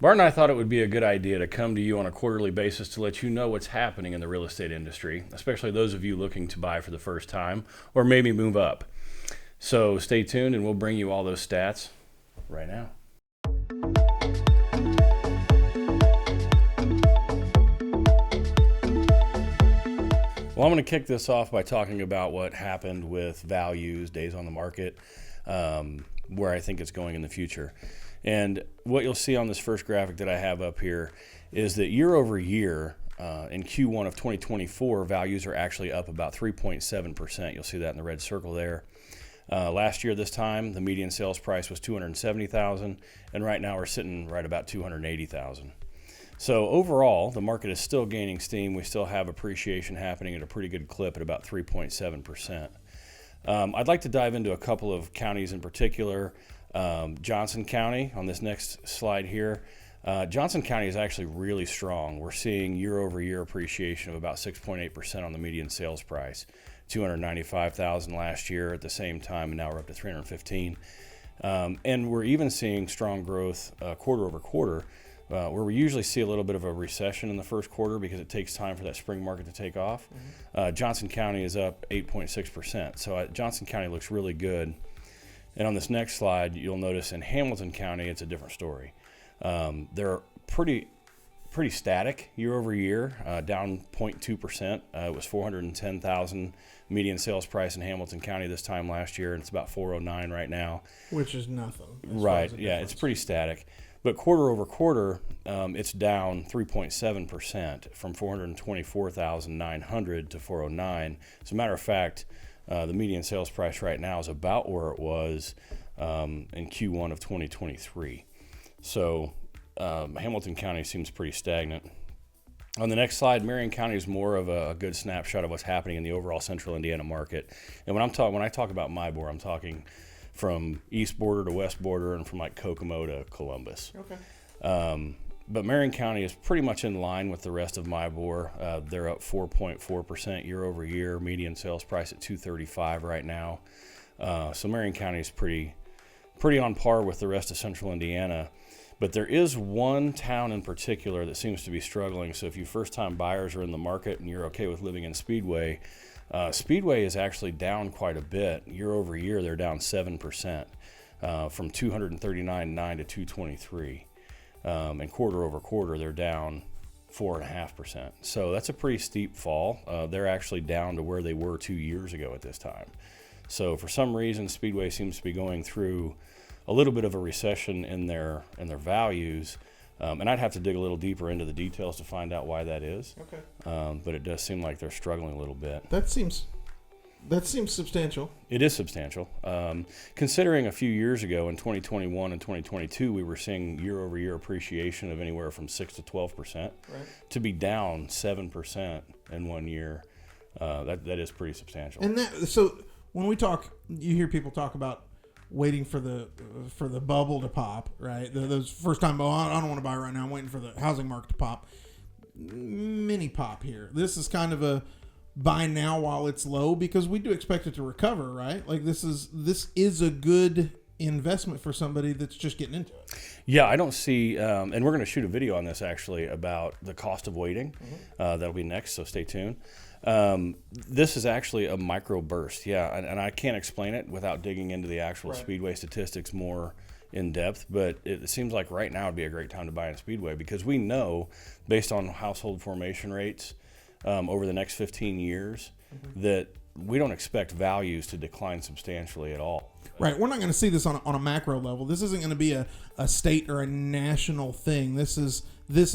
Bart and I thought it would be a good idea to come to you on a quarterly basis to let you know what's happening in the real estate industry, especially those of you looking to buy for the first time or maybe move up. So stay tuned and we'll bring you all those stats right now. Well, I'm going to kick this off by talking about what happened with values, days on the market, where I think it's going in the future. And what you'll see on this first graphic that I have up here is that year over year, in Q1 of 2024, values are actually up about 3.7%. You'll see that in the red circle there. Last year this time, the median sales price was $270,000, and right now we're sitting right about $280,000. So overall, the market is still gaining steam. We still have appreciation happening at a pretty good clip at about 3.7%. I'd like to dive into a couple of counties in particular. Johnson County on this next slide here. Johnson County is actually really strong. We're seeing year over year appreciation of about 6.8% on the median sales price. $295,000 last year at the same time, and now we're up to $315,000. And we're even seeing strong growth quarter over quarter. Where we usually see a little bit of a recession in the first quarter because it takes time for that spring market to take off. Johnson County is up 8.6%. So Johnson County looks really good. And on this next slide, you'll notice in Hamilton County, it's a different story. They're pretty static year over year, down 0.2%. It was $410,000 median sales price in Hamilton County this time last year, and it's about $409,000 right now. Which is nothing. Right, yeah, it's pretty static. But quarter over quarter, it's down 3.7% from $424,900 to $409,000. As a matter of fact, the median sales price right now is about where it was in Q1 of 2023. So Hamilton County seems pretty stagnant. On the next slide, Marion County is more of a good snapshot of what's happening in the overall central Indiana market. And when I talk about MyBor, I'm talking from east border to west border and from like Kokomo to Columbus. Okay. But Marion County is pretty much in line with the rest of MyBor. They're up 4.4% year over year. Median sales price at $235,000 right now. So Marion County is pretty on par with the rest of central Indiana. But there is one town in particular that seems to be struggling. So if you first-time buyers are in the market and you're okay with living in Speedway, Speedway is actually down quite a bit. Year over year, they're down 7%, from $239,900 to $223,000. And quarter over quarter, they're down 4.5%. So that's a pretty steep fall. They're actually down to where they were 2 years ago at this time. So for some reason, Speedway seems to be going through a little bit of a recession in their values. And I'd have to dig a little deeper into the details to find out why that is. Okay. But it does seem like they're struggling a little bit. That seems substantial. It is substantial. Considering a few years ago in 2021 and 2022, we were seeing year over year appreciation of anywhere from 6 to 12%. Right. To be down 7% in 1 year, that is pretty substantial. And so when we talk, you hear people talk about waiting for the bubble to pop, right? Those first time, I don't want to buy right now. I'm waiting for the housing market to pop. Mini pop here. This is kind of a buy now while it's low because we do expect it to recover, right? Like this is a good investment for somebody that's just getting into it. Yeah, I don't see, and we're going to shoot a video on this actually about the cost of waiting. That'll be next, so stay tuned. This is actually a micro burst, yeah, and I can't explain it without digging into the actual Speedway statistics more in depth, but it seems like right now would be a great time to buy in Speedway because we know, based on household formation rates over the next 15 years, that we don't expect values to decline substantially at all. Right. We're not going to see this on a macro level. This isn't going to be a state or a national thing. This is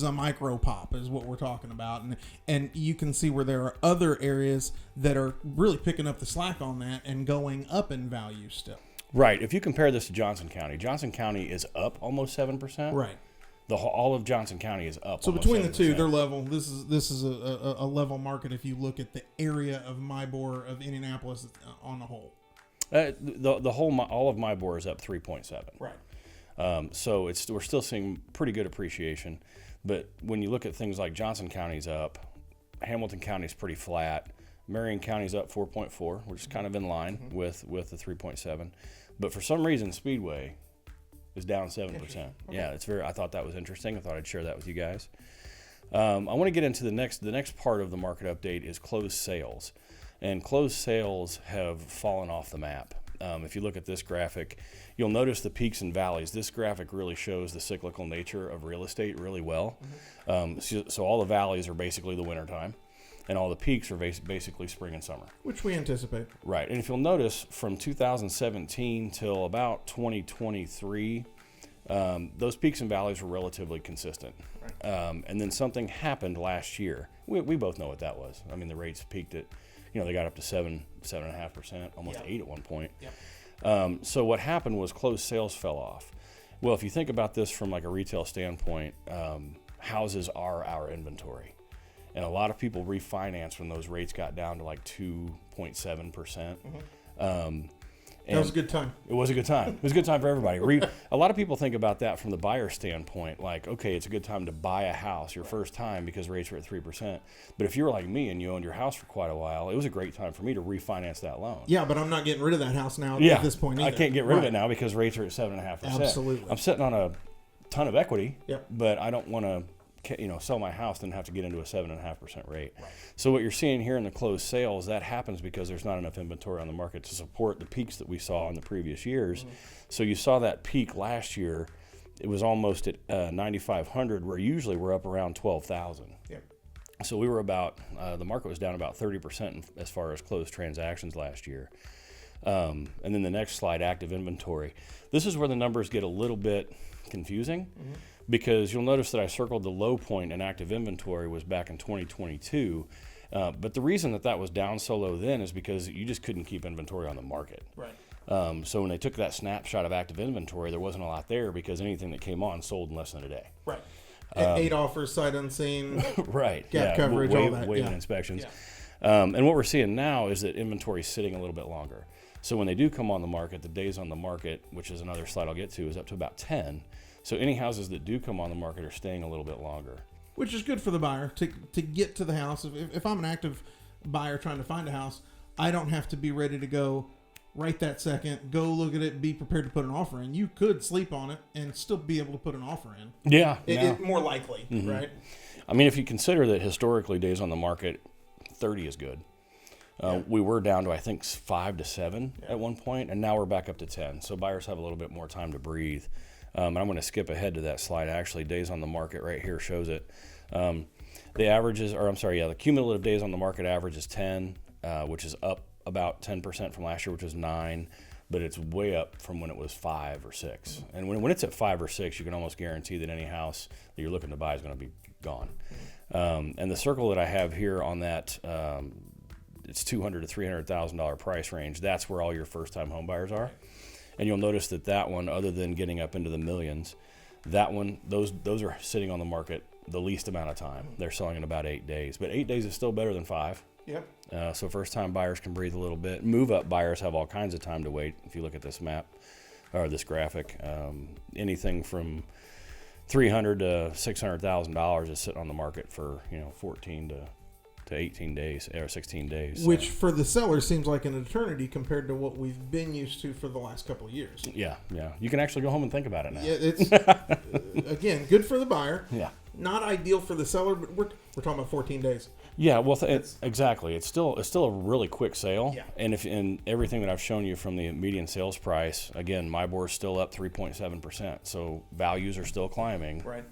a micro pop is what we're talking about. And you can see where there are other areas that are really picking up the slack on that and going up in value still. Right. If you compare this to Johnson County is up almost 7%. Right. All of Johnson County is up. So between 7%. The two, they're level. This is a level market if you look at the area of MyBor of Indianapolis on the whole. All of MyBor is up 3.7. Right. So we're still seeing pretty good appreciation, but when you look at things like Johnson County's up, Hamilton County's pretty flat, Marion County's up 4.4, which is kind of in line with the 3.7, but for some reason Speedway is down 7%. Okay. Yeah, it's very. I thought that was interesting. I thought I'd share that with you guys. I want to get into the next part of the market update is closed sales, and closed sales have fallen off the map. If you look at this graphic, you'll notice the peaks and valleys. This graphic really shows the cyclical nature of real estate really well. So all the valleys are basically the wintertime, and all the peaks are basically spring and summer. Which we anticipate. Right. And if you'll notice, from 2017 till about 2023, those peaks and valleys were relatively consistent. Right. And then something happened last year. We both know what that was. I mean, the rates peaked at, they got up to 7.5%, almost 8 at one point. Yep. So what happened was closed sales fell off. Well, if you think about this from like a retail standpoint, houses are our inventory. And a lot of people refinanced when those rates got down to like 2.7%. Mm-hmm. That was a good time. It was a good time. It was a good time for everybody. A lot of people think about that from the buyer standpoint, like, okay, it's a good time to buy a house your first time because rates are at 3%. But if you were like me and you owned your house for quite a while, it was a great time for me to refinance that loan. Yeah, but I'm not getting rid of that house now at this point either. I can't get rid of it now because rates are at 7.5%. Absolutely. I'm sitting on a ton of equity, yep. But I don't want to sell my house and have to get into a 7.5% rate. Right. So what you're seeing here in the closed sales, that happens because there's not enough inventory on the market to support the peaks that we saw in the previous years. Mm-hmm. So you saw that peak last year. It was almost at 9,500, where usually we're up around 12,000. Yep. So we were about, the market was down about 30% as far as closed transactions last year. And then the next slide, active inventory. This is where the numbers get a little bit confusing. Mm-hmm. Because you'll notice that I circled the low point in active inventory was back in 2022. But the reason that was down so low then is because you just couldn't keep inventory on the market. Right. So when they took that snapshot of active inventory, there wasn't a lot there because anything that came on sold in less than a day. Right. 8 offers, sight unseen. Right. Gap coverage, all that. Waiving inspections. Yeah. And what we're seeing now is that inventory is sitting a little bit longer. So when they do come on the market, the days on the market, which is another slide I'll get to, is up to about 10. So any houses that do come on the market are staying a little bit longer. Which is good for the buyer to get to the house. If I'm an active buyer trying to find a house, I don't have to be ready to go right that second, go look at it, be prepared to put an offer in. You could sleep on it and still be able to put an offer in. Yeah. It more likely, mm-hmm. right? I mean, if you consider that historically days on the market, 30 is good. We were down to, I think, 5 to 7 at one point, and now we're back up to 10. So buyers have a little bit more time to breathe. And I'm going to skip ahead to that slide. Actually, days on the market right here shows it. The cumulative days on the market average is 10, which is up about 10% from last year, which was 9, but it's way up from when it was 5 or 6. Mm-hmm. And when it's at 5 or 6, you can almost guarantee that any house that you're looking to buy is going to be gone. Mm-hmm. And the circle that I have here on that, it's $200,000 to $300,000 price range. That's where all your first-time home buyers are. And you'll notice that one, other than getting up into the millions, that one, those are sitting on the market the least amount of time. They're selling in about 8 days. But 8 days is still better than 5. Yep. So first-time buyers can breathe a little bit. Move-up buyers have all kinds of time to wait. If you look at this map or this graphic, anything from $300,000 to $600,000 is sitting on the market for 14 to 18 days or 16 days. Which for the seller seems like an eternity compared to what we've been used to for the last couple of years. Yeah. You can actually go home and think about it now. Yeah, it's again good for the buyer. Yeah. Not ideal for the seller, but we're talking about 14 days. Yeah, well, exactly. It's still a really quick sale. Yeah. And in everything that I've shown you from the median sales price, again, my board's still up 3.7%. So values are still climbing. Right.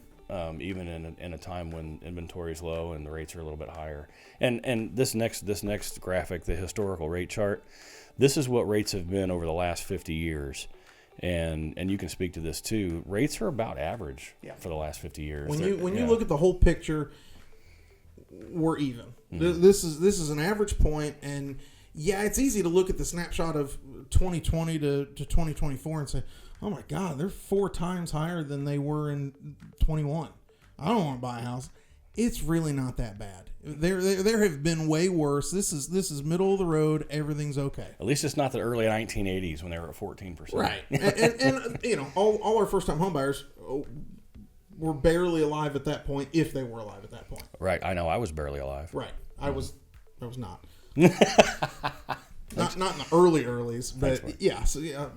Even in a time when inventory is low and the rates are a little bit higher. And this next graphic, the historical rate chart, this is what rates have been over the last 50 years. And you can speak to this too. Rates are about average for the last 50 years. When you look at the whole picture, we're even. Mm-hmm. This is an average point, and it's easy to look at the snapshot of 2020 to 2024 and say, oh my God, they're 4 times higher than they were in 21. I don't want to buy a house. It's really not that bad. There have been way worse. This is middle of the road. Everything's okay. At least it's not the early 1980s when they were at 14%. Right. and all our first time home buyers were barely alive at that point, if they were alive at that point. Right. I know. I was barely alive. Right. I was not. Not in the earlys, but yeah. So yeah.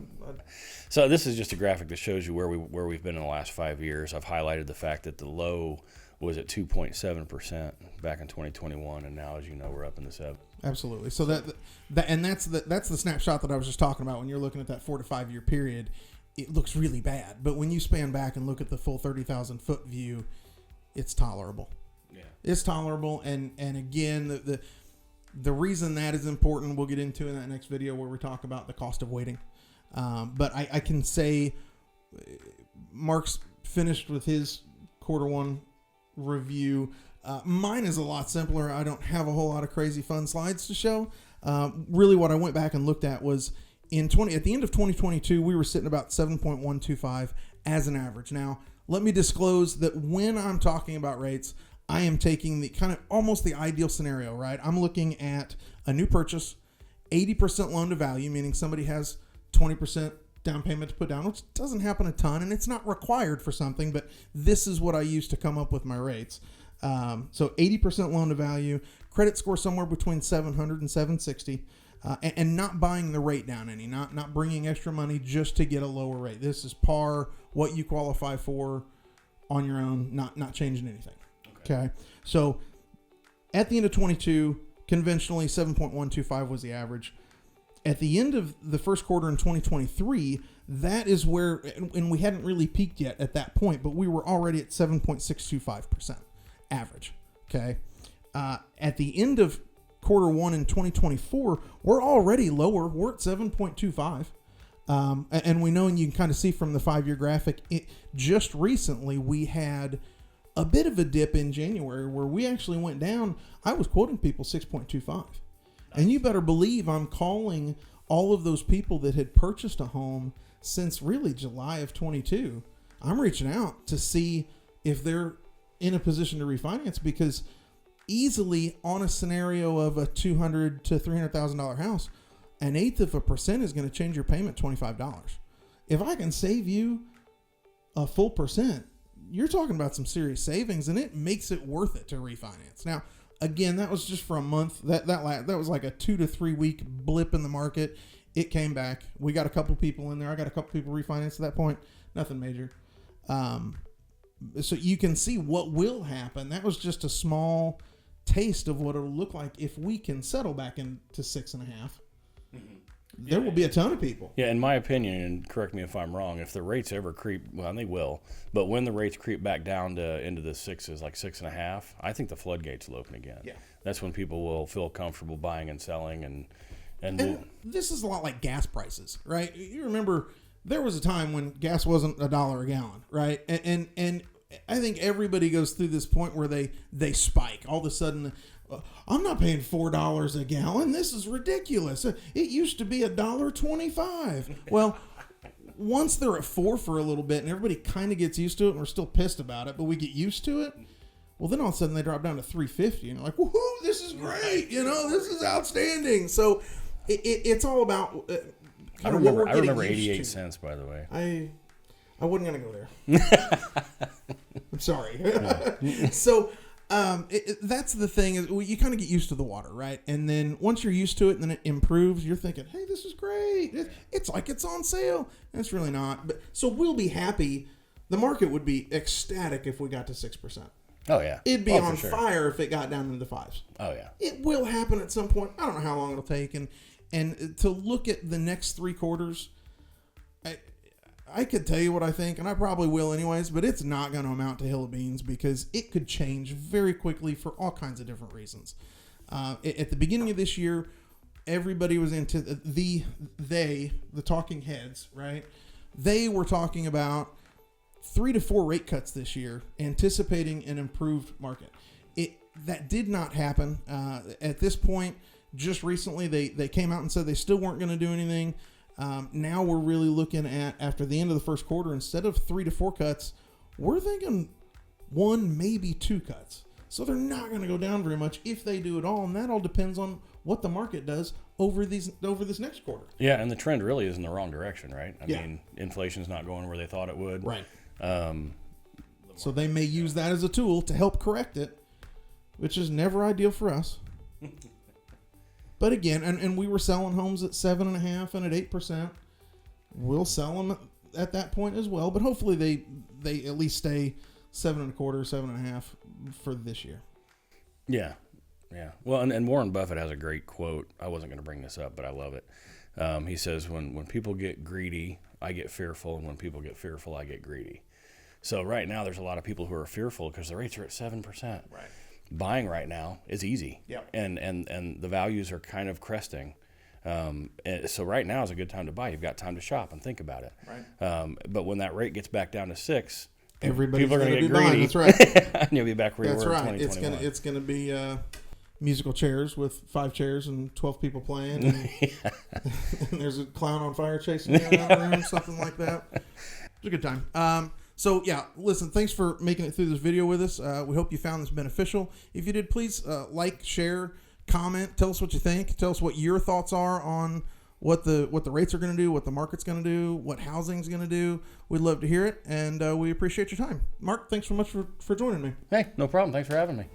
So this is just a graphic that shows you where we've been in the last 5 years. I've highlighted the fact that the low was at 2.7% back in 2021, and now, as you know, we're up in the 7. Absolutely. So that's the snapshot that I was just talking about. When you're looking at that 4 to 5 year period, it looks really bad. But when you span back and look at the full 30,000 foot view, it's tolerable. Yeah, it's tolerable. And again, the reason that is important, we'll get into in that next video where we talk about the cost of waiting. But I can say Mark's finished with his quarter 1 review. Mine is a lot simpler. I don't have a whole lot of crazy fun slides to show. Really what I went back and looked at was at the end of 2022, we were sitting about 7.125 as an average. Now, let me disclose that when I'm talking about rates, I am taking the kind of almost the ideal scenario, right? I'm looking at a new purchase, 80% loan to value, meaning somebody has 20% down payment to put down, which doesn't happen a ton, and it's not required for something, but this is what I use to come up with my rates. So 80% loan to value, credit score somewhere between 700 and 760, and not buying the rate down any, not bringing extra money just to get a lower rate. This is par, what you qualify for on your own, not changing anything. Okay. So at the end of 22, conventionally 7.125 was the average. At the end of the first quarter in 2023, that is where, and we hadn't really peaked yet at that point, but we were already at 7.625% average. Okay. At the end of quarter 1 in 2024, we're already lower. We're at 7.25. And we know, and you can kind of see from the 5 year graphic, just recently we had a bit of a dip in January where we actually went down. I was quoting people 6.25. And you better believe I'm calling all of those people that had purchased a home since really July of 22. I'm reaching out to see if they're in a position to refinance, because easily on a scenario of a $200,000 to $300,000 house, 0.1% is going to change your payment $25. If I can save you a full percent, you're talking about some serious savings, and it makes it worth it to refinance. Now, again, that was just for a month. That was like a 2 to 3 week blip in the market. It came back. We got a couple people in there. I got a couple people refinanced at that point. Nothing major. So you can see what will happen. That was just a small taste of what it'll look like if we can settle back into 6.5. There will be a ton of people. Yeah, in my opinion, and correct me if I'm wrong, if the rates ever creep, well, and they will, but when the rates creep back down to into the 6s, like 6.5, I think the floodgates will open again. Yeah, that's when people will feel comfortable buying and selling, and this is a lot like gas prices, right? You remember there was a time when gas wasn't $1 a gallon, right? And I think everybody goes through this point where they spike all of a sudden. I'm not paying $4 a gallon. This is ridiculous. It used to be $1.25. Well, once they're at $4 for a little bit and everybody kind of gets used to it, and we're still pissed about it, but we get used to it. Well, then all of a sudden they drop down to $3.50, and you're like, woohoo, this is great. This is outstanding. So it's all about. I remember 88 cents, by the way. I wasn't gonna go there. I'm sorry. So. That's the thing, is you kind of get used to the water, right? And then once you're used to it and then it improves, you're thinking, hey, this is great. It's like it's on sale. And it's really not. But so we'll be happy. The market would be ecstatic if we got to 6%. Oh, yeah. It'd be on fire if it got down into the 5s. Oh, yeah. It will happen at some point. I don't know how long it'll take. And to look at the next 3 quarters, I could tell you what I think, and I probably will anyways, but it's not going to amount to hill of beans, because it could change very quickly for all kinds of different reasons. At the beginning of this year, everybody was into the talking heads, right? They were talking about 3 to 4 rate cuts this year, anticipating an improved market. That did not happen. At this point, just recently, they came out and said they still weren't going to do anything. Now we're really looking at, after the end of the first quarter, instead of 3 to 4 cuts, we're thinking 1, maybe 2 cuts. So they're not going to go down very much if they do at all, and that all depends on what the market does over this next quarter. Yeah, and the trend really is in the wrong direction, right? I mean, inflation's not going where they thought it would. Right. So they may use that as a tool to help correct it, which is never ideal for us. But again, and we were selling homes at 7.5% and at 8%. We'll sell them at that point as well. But hopefully they at least stay 7.25%, 7.5% for this year. Yeah. Yeah. Well, and Warren Buffett has a great quote. I wasn't going to bring this up, but I love it. He says, when people get greedy, I get fearful. And when people get fearful, I get greedy. So right now there's a lot of people who are fearful because the rates are at 7%. Right. Buying right now is easy. Yep. And the values are kind of cresting. And so right now is a good time to buy. You've got time to shop and think about it. Right. But when that rate gets back down to 6%, everybody's people are going to get buying. greedy. That's right. And you'll be back where you That's were in right. 2021. It's gonna be musical chairs with 5 chairs and 12 people playing. And, and there's a clown on fire chasing you around the room, something like that. It's a good time. So yeah, listen, thanks for making it through this video with us. We hope you found this beneficial. If you did, please like, share, comment, tell us what you think. Tell us what your thoughts are on what the rates are going to do, what the market's going to do, what housing's going to do. We'd love to hear it, and we appreciate your time. Mark, thanks so much for joining me. Hey, no problem. Thanks for having me.